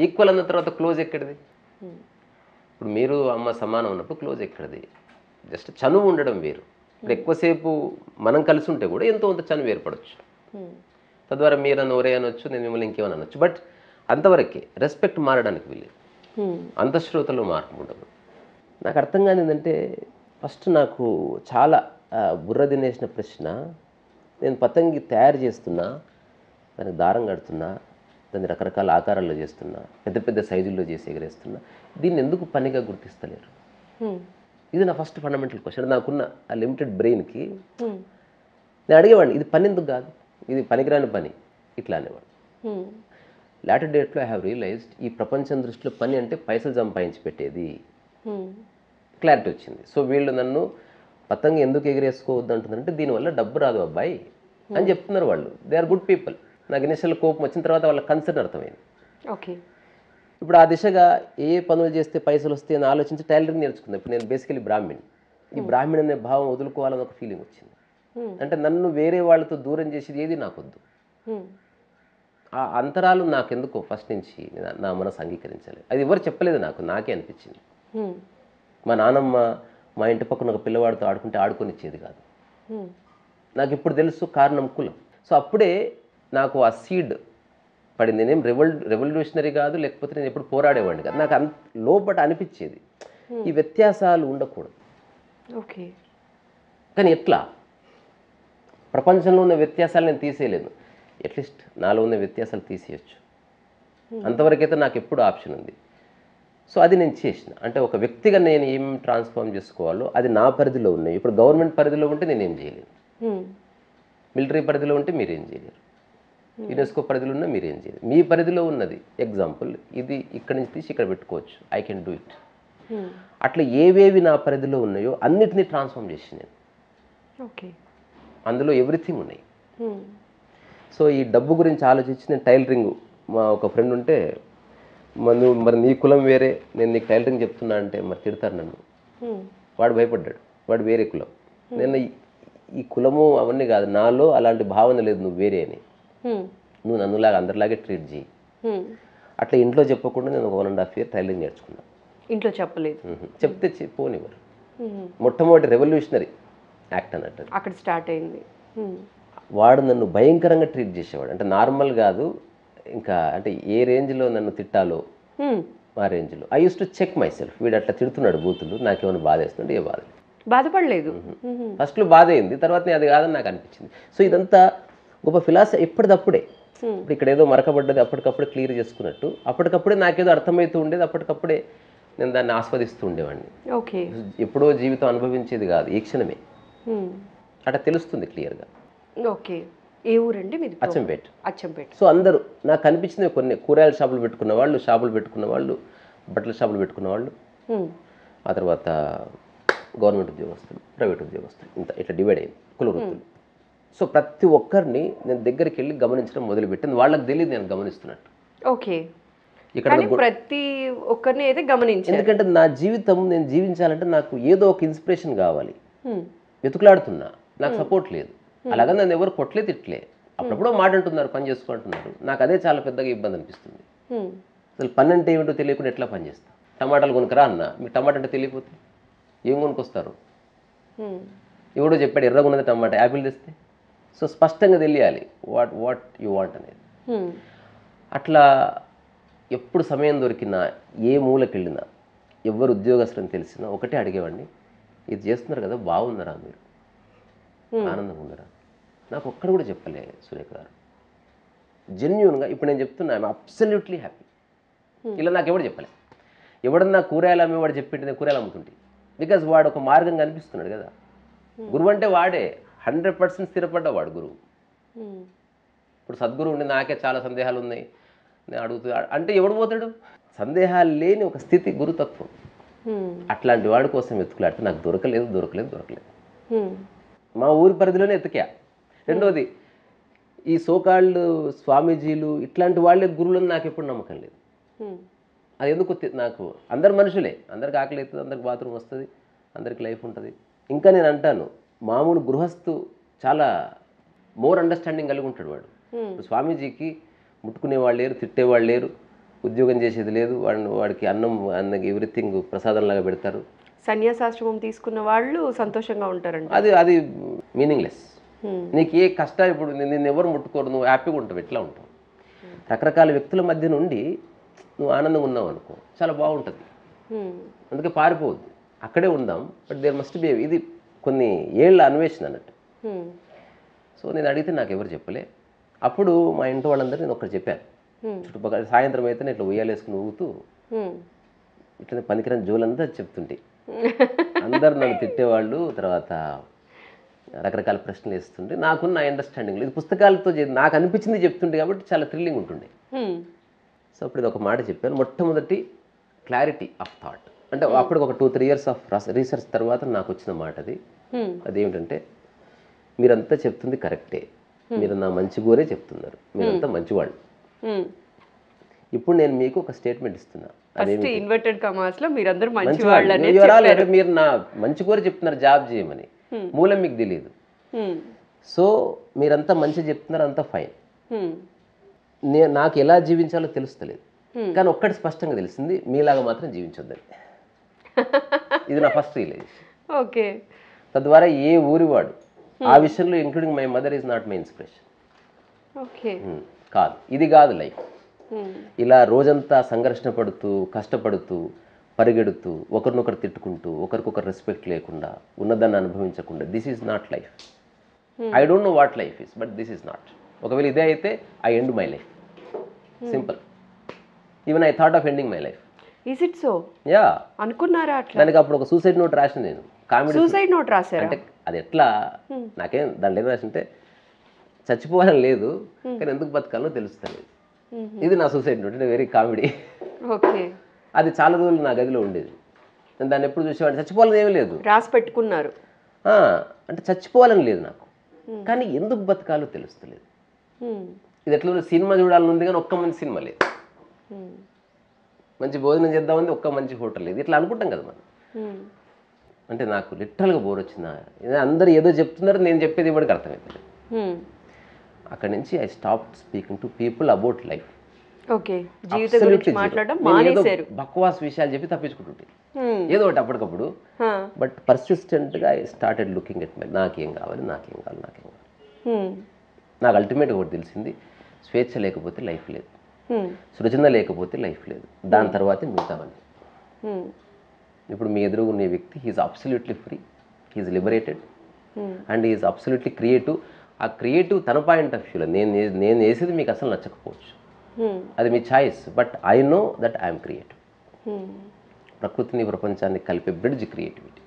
Equal అన్న తర్వాత close ఎక్కడిది? ఇప్పుడు మీరు అమ్మ సమానం ఉన్నప్పుడు క్లోజ్ ఎక్కడిది? జస్ట్ చనువు ఉండడం వేరు. ఇప్పుడు ఎక్కువసేపు మనం కలిసి ఉంటే కూడా ఎంతో కొంత చనువు ఏర్పడవచ్చు. తద్వారా మీరు నన్ను ఒరే అనొచ్చు, నేను మిమ్మల్ని ఇంకేమని అనొచ్చు. బట్ అంతవరకే, రెస్పెక్ట్ మారడానికి వీలేదు. అంతఃశ్రోతలో మార్పు ఉండదు. నాకు అర్థం కాని ఏంటంటే ఫస్ట్ నాకు చాలా బుర్ర తినేసిన ప్రశ్న, నేను పతంగి తయారు చేస్తున్నా, దానికి దారం కడుతున్నా, దాన్ని రకరకాల ఆకారాల్లో చేస్తున్నా, పెద్ద పెద్ద సైజుల్లో చేసి ఎగరేస్తున్నా, దీన్ని ఎందుకు పనిగా గుర్తిస్తలేరు? ఇది నా ఫస్ట్ ఫండమెంటల్ క్వశ్చన్. నాకున్న ఆ లిమిటెడ్ బ్రెయిన్కి నేను అడిగేవాడిని, ఇది పని ఎందుకు కాదు, ఇది పనికిరాని పని, ఇట్లా అనేవాడు. లాటర్ డేట్లో ఐ హ్యావ్ రియలైజ్డ్ ఈ ప్రపంచం దృష్టిలో పని అంటే పైసలు సంపాదించి పెట్టేది. క్లారిటీ వచ్చింది. సో వీళ్ళు నన్ను పతంగి ఎందుకు ఎగిరేసుకోవద్దు అంటున్నారంటే దీనివల్ల డబ్బు రాదు అబ్బాయి అని చెప్తున్నారు వాళ్ళు. They are good people. నాకు ఇనిషియల్ కోపం వచ్చిన తర్వాత వాళ్ళ కన్సర్న్ అర్థమైంది. ఓకే. ఇప్పుడు ఆ దిశగా ఏ పనులు చేస్తే పైసలు వస్తాయి అని ఆలోచించి టైలరింగ్ నేర్చుకున్నాను. ఇప్పుడు నేను బేసికలీ బ్రాహ్మణ్. ఈ బ్రాహ్మణ్ అనే భావం వదులుకోవాలని ఒక ఫీలింగ్ వచ్చింది. అంటే నన్ను వేరే వాళ్ళతో దూరం చేసేది ఏది నాకొద్దు. ఆ అంతరాలు నాకెందుకో ఫస్ట్ నుంచి నా మనసు అంగీకరించాలి. అది ఎవరు చెప్పలేదు నాకు, నాకే అనిపించింది. మా నాన్నమ్మ మా ఇంటి పక్కన ఒక పిల్లవాడితో ఆడుకుంటే ఆడుకొనిచ్చేది కాదు. నాకు ఇప్పుడు తెలుసు కారణం కులం. సో అప్పుడే నాకు ఆ సీడ్ పడింది. నేను రెవల్యూషనరీ కాదు, లేకపోతే నేను ఎప్పుడు పోరాడేవాడిని కాదు. నాకు లోపట అనిపించేది ఈ వ్యత్యాసాలు ఉండకూడదు. ఓకే. కానీ ఎట్లా? ప్రపంచంలో ఉన్న వ్యత్యాసాలు నేను తీసేయలేను. అట్లీస్ట్ నాలో ఉన్న వ్యత్యాసాలు తీసేయచ్చు. అంతవరకైతే నాకు ఎప్పుడు ఆప్షన్ ఉంది. సో అది నేను చేసిన. అంటే ఒక వ్యక్తిగా నేను ఏం ట్రాన్స్ఫార్మ్ చేసుకోవాలో అది నా పరిధిలో ఉన్నాయి. ఇప్పుడు గవర్నమెంట్ పరిధిలో ఉంటే నేనేం చేయలేను, మిలిటరీ పరిధిలో ఉంటే మీరేం చేయలేరు, యునెస్కో పరిధిలో ఉన్నా మీరేం చేయలేరు. మీ పరిధిలో ఉన్నది ఎగ్జాంపుల్ ఇది ఇక్కడి నుంచి తీసి ఇక్కడ పెట్టుకోవచ్చు, ఐ కెన్ డూ ఇట్. అట్లా ఏవేవి నా పరిధిలో ఉన్నాయో అన్నిటినీ ట్రాన్స్ఫార్మ్ చేసి నేను ఓకే అందులో ఎవ్రీథింగ్ ఉన్నాయి. సో ఈ డబ్బు గురించి ఆలోచించి నేను టైలరింగ్, మా ఒక ఫ్రెండ్ ఉంటే మరి నీ కులం వేరే, నేను నీకు టైలరింగ్ చెప్తున్నా అంటే మరి తిడతారు నన్ను. వాడు భయపడ్డాడు, వాడు వేరే కులం. నేను ఈ కులము అవన్నీ కాదు, నాలో అలాంటి భావన లేదు, నువ్వు వేరే అని, నువ్వు నన్నులాగా అందరిలాగే ట్రీట్ చేయి. అట్లా ఇంట్లో చెప్పకుండా నేను ఒక 1.5 year టైలరింగ్ నేర్చుకున్నాను. ఇంట్లో చెప్పలేదు? చెప్తే పోనివ్వరు. మొట్టమొదటి రెవల్యూషనరీ యాక్ట్ అన్నట్టు అక్కడ స్టార్ట్ అయింది. వాడు నన్ను భయంకరంగా ట్రీట్ చేసేవాడు. అంటే నార్మల్ కాదు, ఇంకా అంటే ఏ రేంజ్లో నన్ను తిట్టాలో ఆ రేంజ్లో. I use to check myself, వీడు అట్లా తిడుతున్నాడు బూతులు, నాకేమైనా బాధ వేస్తుంటే ఏ బాధ లేదు. బాధపడలేదు? ఫస్ట్లో బాధ అయింది, తర్వాత అది కాదని నాకు అనిపించింది. సో ఇదంతా గొప్ప ఫిలాసఫీ. ఎప్పటిదప్పుడే, ఇప్పుడు ఇక్కడ ఏదో మరకబడ్డది అప్పటికప్పుడే క్లియర్ చేసుకున్నట్టు, అప్పటికప్పుడే నాకేదో అర్థమవుతూ ఉండేది, అప్పటికప్పుడే నేను దాన్ని ఆస్వాదిస్తూ ఉండేవాడిని. ఓకే. ఎప్పుడో జీవితం అనుభవించేది కాదు, ఈ క్షణమే అట్లా తెలుస్తుంది క్లియర్గా. ఓకే. ఏ ఊరండి మీది? అచ్చంపేట. అచ్చంపేట. సో అందరూ నాకు కనిపించింది, కొన్ని కూరగాయల షాపులు పెట్టుకున్న వాళ్ళు, షాపులు పెట్టుకున్న వాళ్ళు, బట్టల షాపులు పెట్టుకున్న వాళ్ళు, ఆ తర్వాత గవర్నమెంట్ ఉద్యోగస్తులు, ప్రైవేట్ ఉద్యోగస్తులు, ఇట్లా డివైడ్ అయింది కుల వృత్తులు. సో ప్రతి ఒక్కరిని నేను దగ్గరికి వెళ్ళి గమనించడం మొదలుపెట్టింది. వాళ్ళకి తెలియదు నేను గమనిస్తున్నట్టు. ఓకే. ఇక్కడ ప్రతి ఒక్కరిని అయితే గమనించాను. ఎందుకంటే నా జీవితం నేను జీవించాలంటే నాకు ఏదో ఒక ఇన్స్పిరేషన్ కావాలి. వెతుకులాడుతున్నా, నాకు సపోర్ట్ లేదు. అలాగే నన్ను ఎవరు కొట్టలే తిట్లే, అప్పుడప్పుడు మాట అంటున్నారు, పని చేసుకుంటున్నారు. నాకు అదే చాలా పెద్దగా ఇబ్బంది అనిపిస్తుంది. అసలు పని అంటే ఏమిటో తెలియకుండా ఎట్లా పని చేస్తా? టమాటాలు కొనుక్కరా అన్న, మీకు టమాటా అంటే తెలియకపోతే ఏం కొనుక్కొస్తారు? ఎవడో చెప్పాడు ఎర్రగా ఉన్నది టమాటా, యాపిల్ తెస్తే. సో స్పష్టంగా తెలియాలి వాట్ యు వాంట్ అనేది. అట్లా ఎప్పుడు సమయం దొరికినా, ఏ మూలకి వెళ్ళినా, ఎవరు ఉద్యోగస్తులని తెలిసినా ఒకటే అడిగేవాడిని, ఇది చేస్తున్నారు కదా, బాగున్నారా మీరు, ఆనందంగా ఉన్నారా? నాకు ఒక్కడు కూడా చెప్పలే సురేఖ గారు, జెన్యూన్గా. ఇప్పుడు నేను చెప్తున్నా, ఐఎమ్ అబ్సల్యూట్లీ హ్యాపీ. ఇలా నాకు ఎవడు చెప్పలే. ఎవడన్నా కూరగాయలు అమ్మేవాడు చెప్పింటే నేను కూరగాయలు అమ్ముతుంటే, బికాజ్ వాడు ఒక మార్గం కనిపిస్తున్నాడు కదా. గురువు అంటే వాడే 100% స్థిరపడ్డవాడు గురువు. ఇప్పుడు సద్గురువు ఉండి నాకే చాలా సందేహాలు ఉన్నాయి, నేను అడుగుతూ అంటే ఎవడు పోతాడు? సందేహాలు లేని ఒక స్థితి గురుతత్వం. అట్లాంటి వాడి కోసం వెతుకులాడితే నాకు దొరకలేదు. మా ఊరి పరిధిలోనే ఎతికా. రెండోది, ఈ సోకాళ్ళు స్వామీజీలు ఇట్లాంటి వాళ్ళే గురువులను నాకు ఎప్పుడు నమ్మకం లేదు. అది ఎందుకు నాకు, అందరు మనుషులే, అందరికి ఆకలి అవుతుంది, అందరికి బాత్రూమ్ వస్తుంది, అందరికి లైఫ్ ఉంటుంది. ఇంకా నేను అంటాను, మామూలు గృహస్థు చాలా మోర్ అండర్స్టాండింగ్ కలిగి ఉంటాడు వాడు. స్వామీజీకి ముట్టుకునేవాళ్ళు లేరు, తిట్టేవాళ్ళు లేరు, ఉద్యోగం చేసేది లేదు, వాడికి అన్నకి ఎవ్రీథింగ్ ప్రసాదంలాగా పెడతారు. సన్యాసాశ్రమం తీసుకున్న వాళ్ళు సంతోషంగా ఉంటారంట. అది మీనింగ్లెస్. నీకు ఏ కష్టం, ఇప్పుడు నిన్ను ఎవరు ముట్టుకోరు, నువ్వు హ్యాపీగా ఉంటావు, ఎట్లా ఉంటావు? రకరకాల వ్యక్తుల మధ్య నుండి నువ్వు ఆనందంగా ఉన్నావు అనుకో, చాలా బాగుంటుంది. అందుకే పారిపోవద్దు, అక్కడే ఉందాం. బట్ దేర్ మస్ట్ బి, ఇది కొన్ని ఏళ్ళ అన్వేషణ అన్నట్టు. సో నేను అడిగితే నాకు ఎవరు చెప్పలే. అప్పుడు మా ఇంటి వాళ్ళందరూ నేను ఒకటి చెప్పాను. చుట్టుపక్కల సాయంత్రం అయితే నేను ఇట్లా ఉయ్యాలేసుకుని ఊగుతూ ఇట్లా పనికిరాని జోలంతా చెప్తుంటే అందరు నన్ను తిట్టేవాళ్ళు. తర్వాత రకరకాల ప్రశ్నలు వేస్తుంటే నాకున్న అండర్స్టాండింగ్ ఇది పుస్తకాలతో నాకు అనిపించింది చెప్తుండే కాబట్టి చాలా థ్రిల్లింగ్ ఉంటుండే. సో అప్పుడు ఇది ఒక మాట చెప్పాను, మొట్టమొదటి క్లారిటీ ఆఫ్ థాట్. అంటే అప్పటికి ఒక 2-3 years ఆఫ్ రీసెర్చ్ తర్వాత నాకు వచ్చిన మాట అది. అదేమిటంటే, మీరంతా చెప్తుంది కరెక్టే, మీరు నా మంచి కోరే చెప్తున్నారు, మీరంతా మంచివాళ్ళు. ఇప్పుడు నేను మీకు ఒక స్టేట్మెంట్ ఇస్తున్నా, ఇన్వర్టెడ్ కమాస్ లో మీరందరూ మీరు నా మంచి కోరి చెప్తున్నారు జాబ్ చేయమని, మూలం మీకు తెలియదు. సో మీరంతా మంచి చెప్తున్నారు, అంతా ఫైన్. నాకు ఎలా జీవించాలో తెలుస్తలేదు, కానీ ఒక్కటి స్పష్టంగా తెలిసింది, మీలాగా మాత్రం జీవించొద్దని. ఇది నా ఫస్ట్ రియలైజేషన్. ఓకే. తద్వారా ఏ ఊరివాడు ఆ విషయంలో, including my mother is not my inspiration. Okay. కాదు, ఇది కాదు లైఫ్. ఇలా రోజంతా సంఘర్షణ పడుతూ, కష్టపడుతూ, పరిగెడుతూ, ఒకరినొకరు తిట్టుకుంటూ, ఒకరికొకరు రెస్పెక్ట్ లేకుండా, ఉన్నదాన్ని అనుభవించకుండా, this is not life. I don't know what life is, but this is not. ఒకవేళ ఇదే అయితే I end my life, simple. Even I thought of ending my life. Is it so? Yeah. అనుకున్నారా అట్లా? దానికి అప్పుడు ఒక సూసైడ్ నోట్ రాసిన నేను. కామెడీ సూసైడ్ నోట్ రాశారా? అంటే అది ఎట్లా, నాకేం దాంట్లో ఏం రాసింటే, చచ్చిపోవాలని లేదు కానీ ఎందుకు బతకాలో తెలుస్తలేదు. ఇది నా suicide note. Very comedy. Okay. అది చాలా రోజులు నా గదిలో ఉండేది. నేను దాన్ని ఎప్పుడు చూసేవాడిని. చచ్చిపోవాలని ఏమీ లేదు, రాసి పెట్టుకున్నారు. అంటే చచ్చిపోవాలని లేదు నాకు, కానీ ఎందుకు బతకాలో తెలుస్తలేదు. ఇది ఎట్లా సినిమా చూడాలని ఉంది కానీ ఒక్క మంచి సినిమా లేదు, మంచి భోజనం చేద్దామంది ఒక్క మంచి హోటల్ లేదు. ఇట్లా అనుకుంటాం కదా మనం. అంటే నాకు లిటరల్గా బోర్ వచ్చింది. అందరు ఏదో చెప్తున్నారు, నేను చెప్పేది ఇవ్వడానికి అర్థమవుతుంది. అక్కడి నుంచి I stop speaking to people about life. Okay. జీవితం గురించి మాట్లాడడం మానేశారు. బక్వాస్ విషయాలు చెప్పి తప్పించుకుంటుంటే ఏదో ఒకటి అప్పటికప్పుడు. బట్ పర్సిస్టెంట్గా I started looking at my, నాకేం కావాలి. నాకు అల్టిమేట్గా ఒకటి తెలిసింది, స్వేచ్ఛ లేకపోతే లైఫ్ లేదు, సృజన లేకపోతే లైఫ్ లేదు, దాని తర్వాతే మిగతావన్నీ. ఇప్పుడు మీ ఎదురుగున్న వ్యక్తి, he's absolutely free, he's liberated and he's absolutely creative. ఆ క్రియేటివ్ తన పాయింట్ ఆఫ్ వ్యూలో, నేను వేసేది మీకు అసలు నచ్చకపోవచ్చు, అది మీ choice, but I know that I'm creative. ప్రకృతిని ప్రపంచాన్ని కలిపే బ్రిడ్జ్ క్రియేటివిటీ.